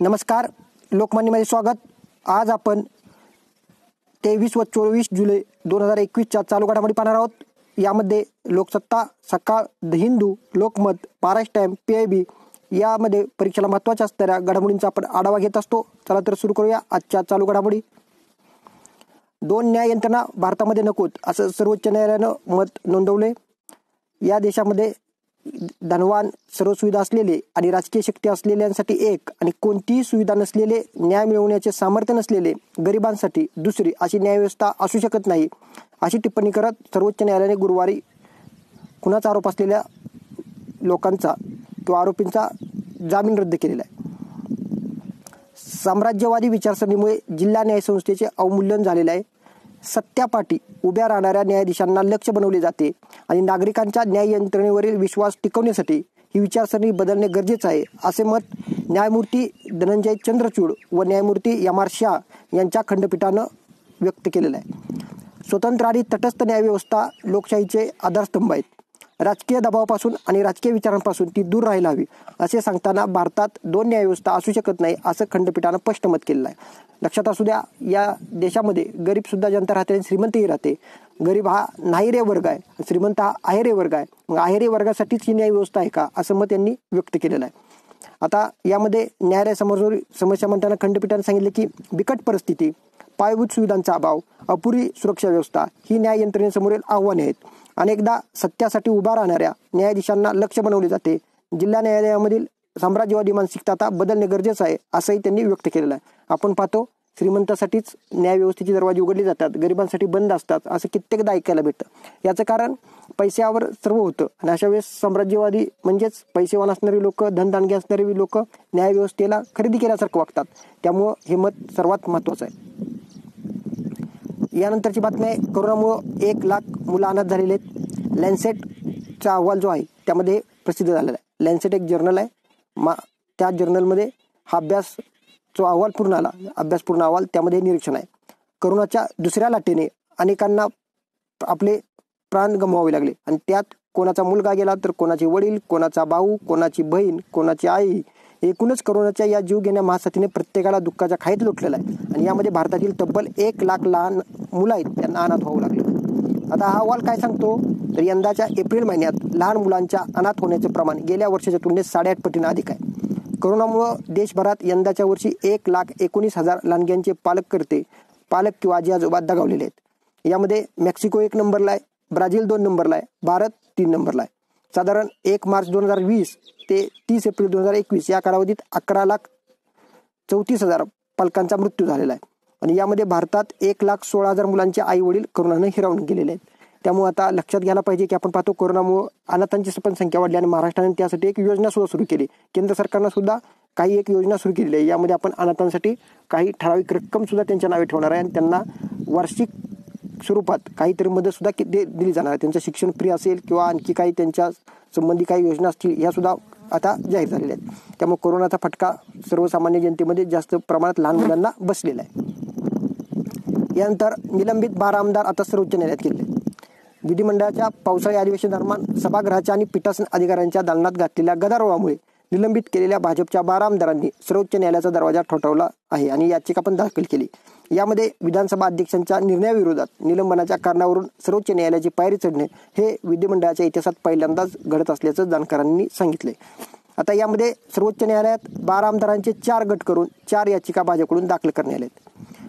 नमस्कार, लोकमान्यमध्ये स्वागत। आज आपण 23 व 24 जुलै 2021च्या चालू घडामोडी पाहणार आहोत। यामध्ये लोकसत्ता, सकाळ, the Hindu, Lokmat, Maharashtra time, PIB यामध्ये परीक्षेला महत्त्वाच्या असणाऱ्या घडामोडींचा आपण आढावा घेत असतो। चला तर सुरू करूया आजच्या चालू घडामोडी। 2 न्याय यंत्रणा भारतामध्ये नकोत असं सर्वोच्च न्यायालयानं मत नोंदवले। या देशामध्ये धनवान, सर्व सुविधा असलेले आणि राजकीय शक्ती असलेल्यांसाठी एक आणि कोणतीही सुविधा नसलेले, न्याय मिळवण्याचे सामर्थ्य नसलेले गरिबांसाठी दुसरी अशी न्यायव्यवस्था असू शकत नाही, अशी टिप्पणी करत सर्वोच्च न्यायालयाने गुरुवारी खुनाचा आरोप असलेल्या लोकांचा किंवा आरोपींचा जामीन रद्द केलेला आहे। साम्राज्यवादी विचारसरणीमुळे जिल्हा न्यायसंस्थेचे अवमूल्यन झालेले आहे। सत्यापाठी उभ्या राहणाऱ्या न्यायाधीशांना लक्ष्य बनवले जाते आणि नागरिकांच्या न्याय यंत्रणेवरील विश्वास टिकवण्यासाठी ही विचारसरणी बदलणे गरजेचे आहे, असे मत न्यायमूर्ती धनंजय चंद्रचूड व न्यायमूर्ती M.R. शाह यांच्या खंडपीठानं व्यक्त केलेलं आहे। स्वतंत्र आणि तटस्थ न्यायव्यवस्था लोकशाहीचे आधारस्तंभ आहेत। राजकीय दबावापासून आणि राजकीय विचारांपासून ती दूर राहायला हवी असे सांगताना भारतात 2 न्यायव्यवस्था असू शकत नाही असं खंडपीठानं स्पष्ट मत केलेलं आहे। लक्षात असू द्या, या देशामध्ये गरीब सुद्धा जनता राहते आणि श्रीमंतही राहते। गरीब हा नाहीरे वर्ग आहे, श्रीमंत हा आहेरे वर्ग आहे। मग आहेरे वर्गासाठीच ही न्यायव्यवस्था आहे का, असं मत त्यांनी व्यक्त केलेलं आहे। आता यामध्ये न्यायालयासमोर समस्या म्हणताना खंडपीठाने सांगितले की बिकट परिस्थिती, पायाभूत सुविधांचा अभाव, अपुरी सुरक्षा व्यवस्था ही न्याय यंत्रणेसमोरील आव्हाने आहेत। अनेकदा सत्यासाठी उभा राहणाऱ्या न्यायाधीशांना लक्ष्य बनवले जाते। जिल्हा न्यायालयामधील साम्राज्यवादी मानसिकता आता बदलणे गरजेचं आहे, असंही त्यांनी व्यक्त केलेलं आहे। आपण पाहतो, श्रीमंतासाठीच न्यायव्यवस्थेचे दरवाजे उघडले जातात, गरिबांसाठी बंद असतात, असं कित्येकदा ऐकायला भेटतं। याचं कारण पैशावर सर्व होतं आणि अशा वेळेस साम्राज्यवादी म्हणजेच पैसेवान असणारी लोक, धनदानगी असणारी लोक न्यायव्यवस्थेला खरेदी केल्यासारखं वागतात। त्यामुळं हे मत सर्वात महत्त्वाचं आहे। यानंतरची बातमी आहे, कोरोनामुळे 1 लाख मुलं अनाथ झालेले आहेत। लॅन्सेटचा अहवाल जो आहे त्यामध्ये प्रसिद्ध झालेला आहे। लॅन्सेट एक जर्नल आहे, त्या जर्नलमध्ये हा अभ्यास जो अहवाल पूर्ण आला, अभ्यासपूर्ण अहवाल, त्यामध्ये निरीक्षण आहे, कोरोनाच्या दुसऱ्या लाटेने अनेकांना आपले प्राण गमवावे लागले आणि त्यात कोणाचा मुलगा गेला तर कोणाचे वडील, कोणाचा भाऊ, कोणाची बहीण, कोणाची आई, एकूणच कोरोनाच्या या जीव घेण्या महासाथीने प्रत्येकाला दुःखाच्या खाईत लोटलेला आहे आणि यामध्ये भारतातील तब्बल 1 लाख लहान मुलं आहेत, त्यांना अनाथ व्हावं लागलं। आता हा अहवाल काय सांगतो तर यंदाच्या एप्रिल महिन्यात लहान मुलांच्या अनाथ होण्याचे प्रमाण गेल्या वर्षाच्या तुलनेत 8.5 पटीने अधिक आहे। कोरोनामुळे देशभरात यंदाच्या वर्षी 1,19,000 लहानग्यांचे पालक किंवा आजी आजोबा दगावलेले आहेत। यामध्ये मेक्सिको 1 नंबरला आहे, ब्राझील 2 नंबरला आहे, भारत 3 नंबरला आहे। साधारण 1 मार्च 2020 ते 30 एप्रिल 2021 या कालावधीत 11,34,000 पालकांचा मृत्यू झालेला आहे आणि यामध्ये भारतात 1,16,000 मुलांचे आई वडील कोरोनाने हिरावून गेलेले आहेत। त्यामुळे आता लक्षात घ्यायला पाहिजे की आपण पाहतो, कोरोनामुळे अनाथांची पण संख्या वाढली आणि महाराष्ट्राने त्यासाठी एक योजना सुद्धा सुरू केली। केंद्र सरकारनं सुद्धा काही एक योजना सुरू केलेली आहे। यामध्ये आपण अनाथांसाठी काही ठराविक रक्कम सुद्धा त्यांच्या नावे ठेवणार आहे आणि त्यांना वार्षिक स्वरूपात काहीतरी मदत सुद्धा दिली जाणार आहे। त्यांचं शिक्षण फ्री असेल किंवा आणखी काही त्यांच्या संबंधी काही योजना असतील, ह्या सुद्धा आता जाहीर झालेल्या आहेत। त्यामुळे कोरोनाचा फटका सर्वसामान्य जनतेमध्ये जास्त प्रमाणात लहान मुलांना बसलेला आहे। यानंतर निलंबित 12 आमदार आता सर्वोच्च न्यायालयात गेले। विधिमंडळाच्या पावसाळी अधिवेशनादरम्यान सभागृहाच्या आणि पीठासन अधिकाऱ्यांच्या दालनात घातलेल्या गदारोळामुळे निलंबित केलेल्या भाजपच्या 12 आमदारांनी सर्वोच्च न्यायालयाचा दरवाजा ठोठावला आहे आणि याचिका पण दाखल केली। यामध्ये विधानसभा अध्यक्षांच्या निर्णयाविरोधात निलंबनाच्या कारणावरून सर्वोच्च न्यायालयाची पायरी चढणे हे विधिमंडळाच्या इतिहासात पहिल्यांदाच घडत असल्याचं जाणकारांनी सांगितले। आता यामध्ये सर्वोच्च न्यायालयात 12 आमदारांचे 4 गट करून 4 याचिका भाजपकडून दाखल करण्यात आल्या।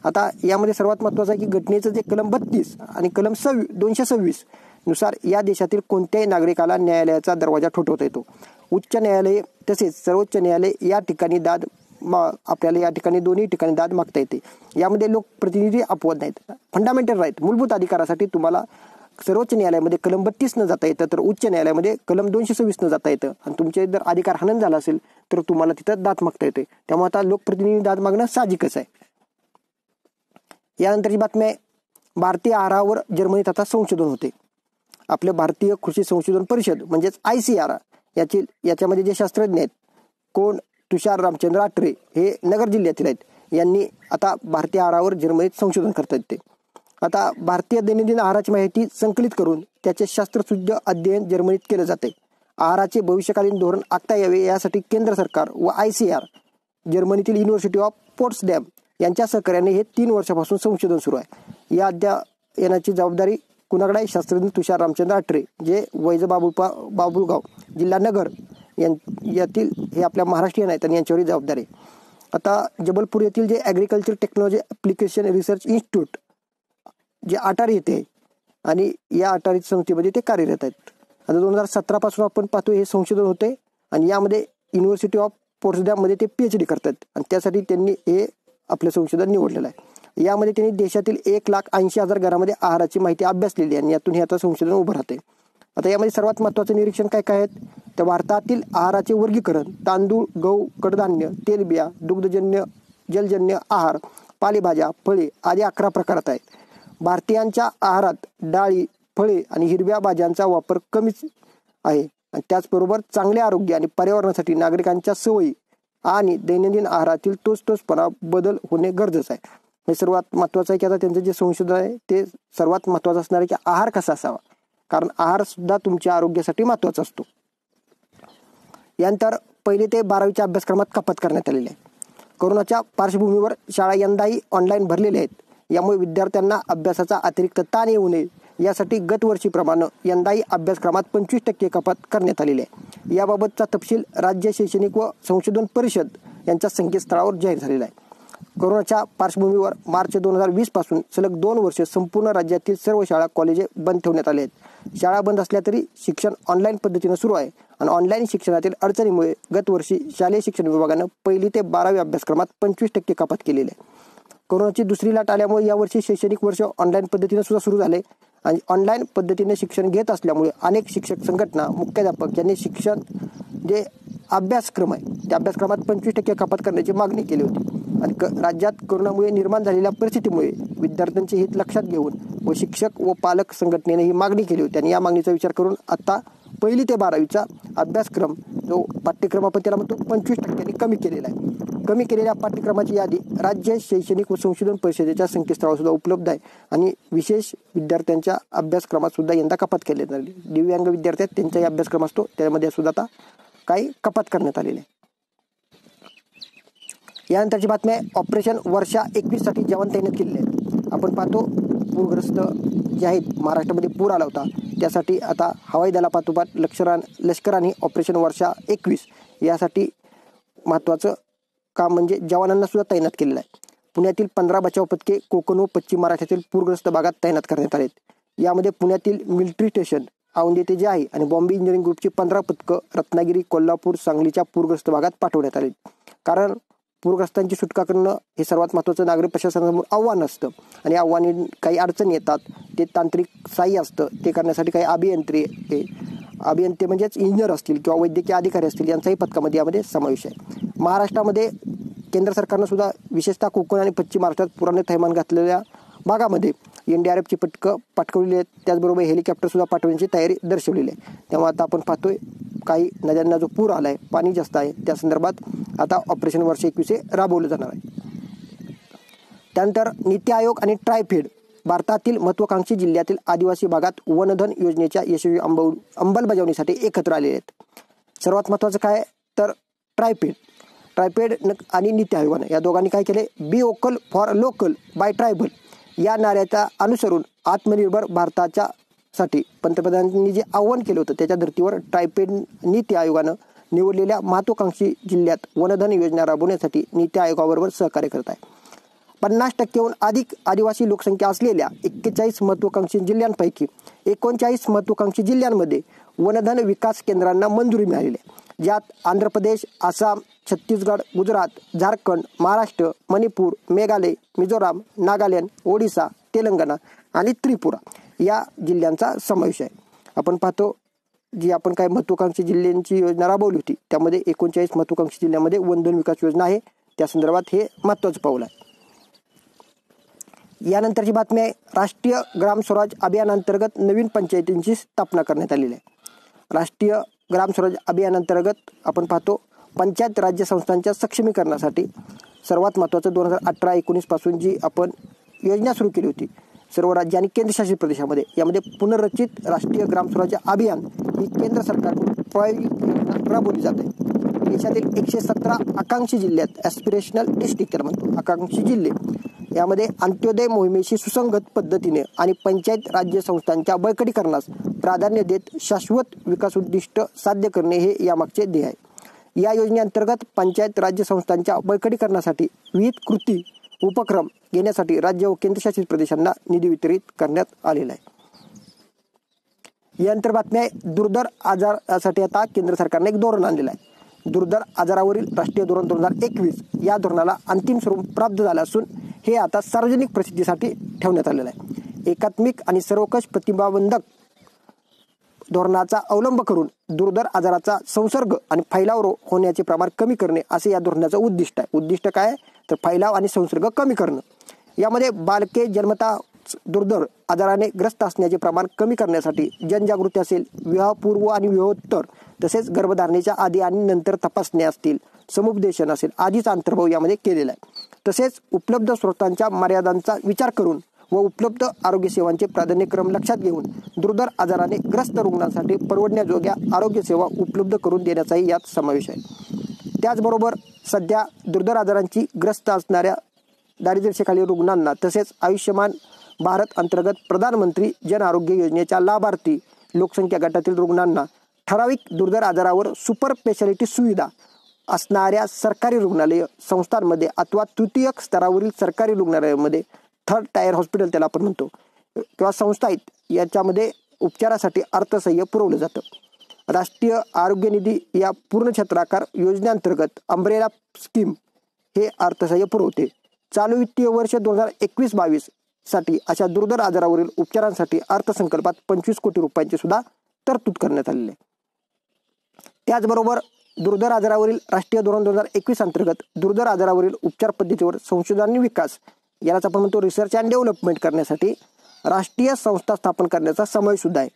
आता यामध्ये सर्वात महत्त्वाचं आहे की घटनेचं जे कलम 32 आणि कलम 226 नुसार या देशातील कोणत्याही नागरिकाला न्यायालयाचा दरवाजा ठोठावता येतो। उच्च न्यायालय तसेच सर्वोच्च न्यायालय या ठिकाणी आपल्याला या ठिकाणी दोन्ही ठिकाणी दाद मागता येते। यामध्ये लोकप्रतिनिधी अपवाद नाहीत। फंडामेंटल राईट, मूलभूत अधिकारासाठी तुम्हाला सर्वोच्च न्यायालयामध्ये कलम 32 न जाता येतं, तर उच्च न्यायालयामध्ये कलम 226 न जाता येतं आणि तुमचे जर अधिकार हनन झाला असेल तर तुम्हाला तिथं दाद मागता येते। त्यामुळे आता लोकप्रतिनिधी दाद मागणं साहजिकच आहे। यानंतरची बातमी आहे, भारतीय आहारावर जर्मनीत आता संशोधन होते। आपले भारतीय कृषी संशोधन परिषद म्हणजेच ICAR याच्यामध्ये जे शास्त्रज्ञ आहेत, कोण तुषार रामचंद्र आटरे हे नगर जिल्ह्यातील आहेत, यांनी आता भारतीय आहारावर जर्मनीत संशोधन करतात। ते आता भारतीय दैनंदिन आहाराची माहिती संकलित करून त्याचे शास्त्रशुद्ध अध्ययन जर्मनीत केले जाते। आहाराचे भविष्यकालीन धोरण आखता यावे यासाठी केंद्र सरकार व ICAR जर्मनीतील युनिव्हर्सिटी ऑफ पोट्सडॅम यांच्या सहकार्याने हे 3 वर्षापासून संशोधन सुरू आहे. या अध्ययनाची जबाबदारी कुणाकडे आहे? शास्त्रज्ञ तुषार रामचंद्र अत्रे, जे बाबुळगाव जिल्हा नगर यातील हे आपल्या महाराष्ट्रीयन आहेत आणि यांच्यावर जबाबदारी आहे. आता जबलपूर येथील जे agriculture technology application research institute जे अटारी येथे आहे आणि या अटारी संस्थेमध्ये ते कार्यरत आहेत. आता 2017 पासून आपण पाहतो हे संशोधन होते आणि यामध्ये युनिव्हर्सिटी ऑफ पोट्सडॅममध्ये ते PhD करतात आणि त्यासाठी त्यांनी हे आपलं संशोधन निवडलेलं आहे. यामध्ये त्यांनी देशातील 1,80,000 घरामध्ये आहाराची माहिती अभ्यासलेली आहे आणि यातून हे आता संशोधन उभं राहते. आता यामध्ये सर्वात महत्त्वाचं निरीक्षण काय काय आहेत तर भारतातील आहाराचे वर्गीकरण तांदूळ, गहू, कडधान्य, तेलबिया, दुग्धजन्य, जलजन्य आहार, पालेभाज्या, फळे आदी 11 प्रकारात आहेत. भारतीयांच्या आहारात डाळी, फळे आणि हिरव्या भाज्यांचा वापर कमीच आहे आणि त्याचबरोबर चांगले आरोग्य आणि पर्यावरणासाठी नागरिकांच्या सवयी आणि दैनंदिन आहारातील तोचपणा बदल होणे गरजेचं आहे. हे सर्वात महत्त्वाचं आहे की आता त्यांचं जे संशोधन आहे ते सर्वात महत्त्वाचं असणार आहे की आहार कसा असावा, कारण आहार सुद्धा तुमच्या आरोग्यासाठी महत्त्वाचा असतो. यानंतर 1ली ते 12वीच्या अभ्यासक्रमात कपात करण्यात आलेली आहे. कोरोनाच्या पार्श्वभूमीवर शाळा यंदाही ऑनलाईन भरलेल्या आहेत. यामुळे विद्यार्थ्यांना अभ्यासाचा अतिरिक्त ताण येऊ नये यासाठी गतवर्षीप्रमाणे यंदाही अभ्यासक्रमात 25% कपात करण्यात आलेली आहे. याबाबतचा तपशील राज्य शैक्षणिक व संशोधन परिषद यांच्या संकेतस्थळावर जाहीर झालेला आहे. कोरोनाच्या पार्श्वभूमीवर मार्च 2020 पासून सलग 2 वर्षे संपूर्ण राज्यातील सर्व शाळा कॉलेजे बंद ठेवण्यात आले आहेत. शाळा बंद असल्या तरी शिक्षण ऑनलाईन पद्धतीनं सुरू आहे आणि ऑनलाईन शिक्षणातील अडचणीमुळे गतवर्षी शालेय शिक्षण विभागानं 1ली ते 12वी अभ्यासक्रमात 25% कपात केलेली आहे. कोरोनाची दुसरी लाट आल्यामुळे यावर्षी शैक्षणिक वर्ष ऑनलाईन पद्धतीने सुद्धा सुरू झाले आणि ऑनलाईन पद्धतीने शिक्षण घेत असल्यामुळे अनेक शिक्षक संघटना, मुख्याध्यापक यांनी शिक्षण जे अभ्यासक्रम आहे त्या अभ्यासक्रमात 25% कपात करण्याची मागणी केली होती आणि राज्यात कोरोनामुळे निर्माण झालेल्या परिस्थितीमुळे विद्यार्थ्यांचे हित लक्षात घेऊन व शिक्षक व पालक संघटनेने ही मागणी केली होती आणि या मागणीचा विचार करून आता 1ली ते 12वीचा अभ्यासक्रम जो पाठ्यक्रम आपण त्याला म्हणतो 25% कमी केलेला आहे. कमी केलेल्या पाठ्यक्रमाची यादी राज्य शैक्षणिक व संशोधन परिषदेच्या संकेतस्थळावर सुद्धा उपलब्ध आहे आणि विशेष विद्यार्थ्यांच्या अभ्यासक्रमात सुद्धा यंदा कपात केली झाली. दिव्यांग विद्यार्थी आहेत त्यांचाही अभ्यासक्रम असतो त्यामध्ये सुद्धा आता काही कपात करण्यात आलेली आहे. यानंतरची बातमी आहे ऑपरेशन वर्षा 21 साठी जवान तैनात केलेले आहेत. आपण पाहतो पूरग्रस्त जे आहेत महाराष्ट्रामध्ये पूर आला होता त्यासाठी आता हवाई दलापाठोपाठ लष्कराने ऑपरेशन वर्षा 21 यासाठी महत्त्वाचं काम म्हणजे जवानांना सुद्धा तैनात केलेलं आहे. पुण्यातील 15 बचाव पथके कोकण व पश्चिम महाराष्ट्रातील पूरग्रस्त भागात तैनात करण्यात आले. यामध्ये पुण्यातील मिलिटरी स्टेशन औंध येथे जे आहे आणि बॉम्बे इंजिनिअरिंग ग्रुपची 15 पथकं रत्नागिरी, कोल्हापूर, सांगलीच्या पूरग्रस्त भागात पाठवण्यात आले. कारण पूरग्रस्तांची सुटका करणं हे सर्वात महत्त्वाचं नागरिक प्रशासनासमोर आव्हान असतं आणि आव्हाने काही अडचणी येतात ते तांत्रिक सहाय्य असतं ते करण्यासाठी काही अभियंते म्हणजेच इंजिनियर असतील किंवा वैद्यकीय अधिकारी असतील यांचाही पथकामध्ये यामध्ये समावेश आहे. महाराष्ट्रामध्ये केंद्र सरकारनं सुद्धा विशेषतः कोकण आणि पश्चिम महाराष्ट्रात पुराने थैमान घातलेल्या भागामध्ये NDRFची पथकं पाठवलेली आहेत. त्याचबरोबर हेलिकॉप्टर सुद्धा पाठवण्याची तयारी दर्शवलेली आहे. तेव्हा आता आपण पाहतोय काही नद्यांना जो पूर आला आहे, पाणी जास्त आहे, त्या संदर्भात आता ऑपरेशन वर्षा 21 राबवलं जाणार आहे. त्यानंतर नीती आयोग आणि ट्रायफेड भारतातील महत्त्वाकांक्षी जिल्ह्यातील आदिवासी भागात वनधन योजनेच्या यशस्वी अंमलबजावणीसाठी एकत्र आलेले आहेत. सर्वात महत्त्वाचं काय तर ट्रायफेड आणि नीती आयोगाने या दोघांनी काय केले, be vocal for local by tribal या नाऱ्याचा अनुसरून आत्मनिर्भर भारताच्या साठी पंतप्रधानांनी जे आव्हान केलं होतं त्याच्या धर्तीवर ट्रायफेड नीती आयोगानं निवडलेल्या महत्त्वाकांक्षी जिल्ह्यात वनधन योजना राबवण्यासाठी नीती आयोगाबरोबर सहकार्य करत आहे. 50%हून अधिक आदिवासी लोकसंख्या असलेल्या 41 महत्त्वाकांक्षी जिल्ह्यांपैकी 39 महत्त्वाकांक्षी जिल्ह्यांमध्ये वनधन विकास केंद्रांना मंजुरी मिळालेली आहे. ज्यात आंध्र प्रदेश, आसाम, छत्तीसगड, गुजरात, झारखंड, महाराष्ट्र, मणिपूर, मेघालय, मिझोराम, नागालँड, ओडिसा, तेलंगणा आणि त्रिपुरा या जिल्ह्यांचा समावेश आहे. आपण पाहतो जी आपण काही महत्त्वाकांक्षी जिल्ह्यांची योजना राबवली होती त्यामध्ये 39 महत्त्वाकांक्षी जिल्ह्यांमध्ये वनधन विकास योजना आहे. त्या संदर्भात हे महत्त्वाचं पाऊल आहे. यानंतरची बातमी आहे राष्ट्रीय ग्राम स्वराज अभियानांतर्गत नवीन पंचायतींची स्थापना करण्यात आलेली आहे. राष्ट्रीय ग्राम स्वराज अभियानांतर्गत आपण पाहतो पंचायत राज्य संस्थांच्या सक्षमीकरणासाठी सर्वात महत्त्वाचं 2018-19 पासून जी आपण योजना सुरू केली होती सर्व राज्य आणि केंद्रशासित प्रदेशामध्ये, यामध्ये पुनर्रचित राष्ट्रीय ग्राम स्वराज अभियान ही केंद्र सरकारकडून राबवली जाते. देशातील 117 आकांक्षी जिल्ह्यात ॲस्पिरेशनल डिस्ट्रिक्ट त्याला म्हणतो आकांक्षी जिल्हे यामध्ये अंत्योदय मोहिमेशी सुसंगत पद्धतीने आणि पंचायत राज्य संस्थांच्या बळकटीकरणास प्राधान्य देत शाश्वत विकास उद्दिष्ट साध्य करणे हे यामागचे ध्येय आहे। या योजनेअंतर्गत पंचायत राज्य संस्थांच्या बळकटीकरणासाठी विविध कृती उपक्रम घेण्यासाठी राज्य व केंद्रशासित प्रदेशांना निधी वितरित करण्यात आलेला आहे। यानंतर बातमी आहे दुर्धर आजारासाठी आता केंद्र सरकारने एक धोरण आणलेलं आहे। दुर्धर आजारावरील राष्ट्रीय धोरण 2021 या धोरणाला अंतिम स्वरूप प्राप्त झालं असून हे आता सार्वजनिक प्रसिद्धीसाठी ठेवण्यात आलेलं आहे। एकात्मिक आणि सर्वकष प्रतिबंधक धोरणाचा अवलंब करून दुर्धर आजाराचा संसर्ग आणि फैलाव होण्याचे प्रमाण कमी करणे असे या धोरणाचं उद्दिष्ट आहे। उद्दिष्ट काय तर फैलाव आणि संसर्ग कमी करणं। यामध्ये बालके जन्मता दुर्धर आजाराने ग्रस्त असण्याचे प्रमाण कमी करण्यासाठी जनजागृती असेल, विवाहपूर्व आणि विवाहोत्तर तसेच गर्भधारणेच्या आधी आणि नंतर तपासणे असतील, समुपदेशन असेल आदीचा अंतर्भाव यामध्ये केलेला आहे। तसेच उपलब्ध स्रोतांच्या मर्यादांचा विचार करून व उपलब्ध आरोग्य सेवांचे प्राधान्यक्रम लक्षात घेऊन दुर्धर आजाराने ग्रस्त रुग्णांसाठी परवडण्याजोग्या आरोग्य सेवा उपलब्ध करून देण्याचाही यात समावेश आहे। त्याचबरोबर सध्या दुर्धर आजारांची ग्रस्त असणाऱ्या दारिद्र्यरेषेखालील रुग्णांना तसेच आयुष्यमान भारत अंतर्गत प्रधानमंत्री जन आरोग्य योजनेच्या लाभार्थी लोकसंख्या गटातील रुग्णांना ठराविक दुर्धर आजारावर सुपर स्पेशालिटी सुविधा असणाऱ्या सरकारी रुग्णालय संस्थांमध्ये अथवा तृतीयक स्तरावरील सरकारी रुग्णालयामध्ये थर्ड टायर हॉस्पिटल त्याला आपण म्हणतो किंवा संस्था आहेत याच्यामध्ये उपचारासाठी अर्थसहाय्य पुरवलं जातं। राष्ट्रीय आरोग्य निधी या पूर्ण क्षेत्राकार योजनेअंतर्गत अंब्रेला स्कीम हे अर्थसहाय्य पुरवते। चालू वित्तीय वर्ष 2021-22 साठी अशा दुर्धर आजारावरील उपचारांसाठी अर्थसंकल्पात 25 कोटी रुपयांची सुद्धा तरतूद करण्यात आलेली आहे। त्याचबरोबर दुर्धर आजारावरील राष्ट्रीय धोरण 2021 अंतर्गत दुर्धर आजारावरील उपचार पद्धतीवर संशोधन आणि विकास यालाच आपण म्हणतो रिसर्च अँड डेव्हलपमेंट करण्यासाठी राष्ट्रीय संस्था स्थापन करण्याचा समावेश सुद्धा आहे।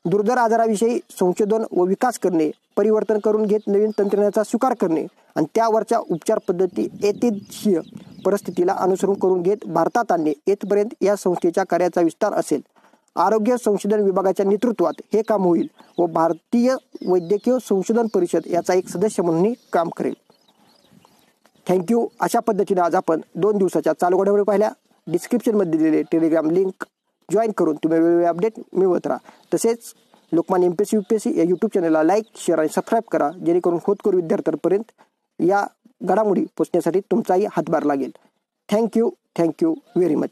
दुर्धर आजाराविषयी संशोधन व विकास करणे, परिवर्तन करून घेत नवीन तंत्रज्ञानाचा स्वीकार करणे आणि त्यावरच्या उपचार पद्धती ऐतिहासिक परिस्थितीला अनुसरून करून घेत भारतात आणणे येथपर्यंत या संस्थेच्या कार्याचा विस्तार असेल। आरोग्य संशोधन विभागाच्या नेतृत्वात हे काम होईल व भारतीय वैद्यकीय संशोधन परिषद याचा एक सदस्य म्हणून काम करेल। थँक्यू। अशा पद्धतीने आज आपण 2 दिवसाच्या चालू घडामोडी पाहिल्या। डिस्क्रिप्शनमध्ये दिलेले टेलिग्राम लिंक जॉईन करून तुम्ही वेगवेगळे अपडेट मिळवत राहा। तसेच लोकमान्य MPSC UPSC या यूट्यूब चॅनलला लाईक, शेअर आणि सबस्क्राईब करा जेणेकरून होतकरू विद्यार्थ्यांपर्यंत या घडामोडी पोहोचण्यासाठी तुमचाही हातभार लागेल। Thank you very much.